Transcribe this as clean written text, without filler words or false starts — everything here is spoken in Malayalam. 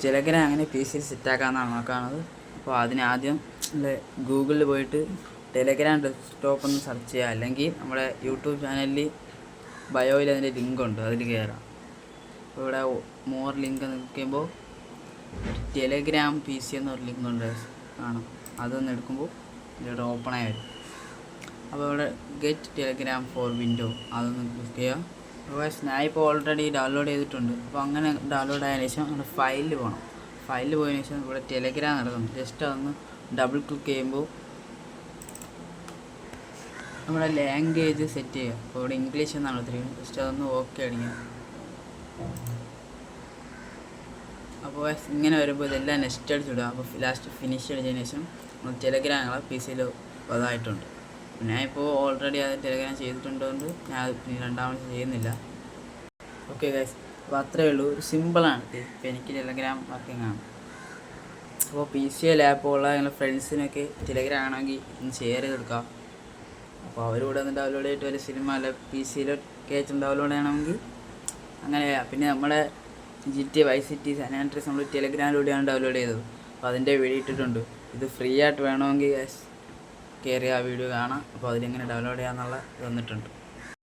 ടെലഗ്രാം അങ്ങനെ പി സിയിൽ സെറ്റാക്കാമെന്നാണ് നോക്കുന്നത്. അപ്പോൾ അതിനാദ്യം ഗൂഗിളിൽ പോയിട്ട് ടെലഗ്രാം ഡെസ്ക്ടോപ്പ് ഒന്ന് സെർച്ച് ചെയ്യുക, അല്ലെങ്കിൽ നമ്മുടെ യൂട്യൂബ് ചാനലിൽ ബയോയിൽ അതിൻ്റെ ലിങ്ക് ഉണ്ട്, അതിൽ കയറാം. അപ്പോൾ ഇവിടെ മോർ ലിങ്ക് നിൽക്കുമ്പോൾ ടെലഗ്രാം പി സി എന്നൊരു ലിങ്ക് ഉണ്ട് കാണാം. അതൊന്ന് എടുക്കുമ്പോൾ ഇവിടെ ഓപ്പണായി വരും. അപ്പോൾ ഇവിടെ ഗെറ്റ് ടെലഗ്രാം ഫോർ വിൻഡോ അതൊന്ന് ക്ലിക്ക് ചെയ്യുക. അപ്പോൾ ഞാൻ ഇപ്പോൾ ഓൾറെഡി ഡൗൺലോഡ് ചെയ്തിട്ടുണ്ട്. അപ്പോൾ അങ്ങനെ ഡൗൺലോഡ് ആയതിനു ശേഷം നമ്മുടെ ഫയലിൽ പോകണം. ഫയലിൽ പോയതിനു ശേഷം ഇവിടെ ടെലഗ്രാം നടക്കുന്നു. ജസ്റ്റ് അതൊന്ന് ഡബിൾ ക്ലിക്ക് ചെയ്യുമ്പോൾ നമ്മുടെ ലാംഗ്വേജ് സെറ്റ് ചെയ്യുക. അപ്പോൾ ഇവിടെ ഇംഗ്ലീഷ് എന്നാണ് എടുത്തിരിക്കുന്നത്. ജസ്റ്റ് അതൊന്ന് ഓക്കെ അടിക്കുക. അപ്പോൾ ഇങ്ങനെ വരുമ്പോൾ ഇതെല്ലാം നെക്സ്റ്റ് അടിച്ചിടുക. അപ്പോൾ ലാസ്റ്റ് ഫിനിഷ് അടിച്ചതിന് ശേഷം ടെലഗ്രാം ഞങ്ങളെ പി സിയിൽ അതായിട്ടുണ്ട്. ഞാൻ ഇപ്പോൾ ഓൾറെഡി അത് ടെലഗ്രാം ചെയ്തിട്ടുണ്ടോണ്ട് ഞാൻ രണ്ടാമത് ചെയ്യുന്നില്ല. ഓക്കെ ഗൈസ്, അപ്പോൾ അത്രയേ ഉള്ളൂ. ഒരു സിമ്പിളാണ്. ഇപ്പോൾ എനിക്ക് ടെലഗ്രാം വർക്കിംഗ് ആണ്. അപ്പോൾ പി സി ലാപ്പുള്ള ഞങ്ങളുടെ ഫ്രണ്ട്സിനൊക്കെ ടെലഗ്രാം ആണെങ്കിൽ ഒന്ന് ഷെയർ ചെയ്ത് കൊടുക്കാം. അപ്പോൾ അവരിവിടെ ഒന്ന് ഡൗൺലോഡ് ചെയ്തിട്ട് വല്ല സിനിമ അല്ല പി സിയിൽ കയറ്റും ഡൗൺലോഡ് ചെയ്യണമെങ്കിൽ അങ്ങനെ. പിന്നെ നമ്മുടെ GTA Vice City San Andreas നമ്മൾ ടെലഗ്രാമിലൂടെയാണ് ഡൗൺലോഡ് ചെയ്തത്. അപ്പോൾ അതിൻ്റെ വീഡിയോ ഇട്ടിട്ടുണ്ട്. ഇത് ഫ്രീ ആയിട്ട് വേണമെങ്കിൽ കയറി ആ വീഡിയോ കാണാം. അപ്പോൾ അതിലെങ്ങനെ ഡൗൺലോഡ് ചെയ്യാമെന്നുള്ള വന്നിട്ടുണ്ട്.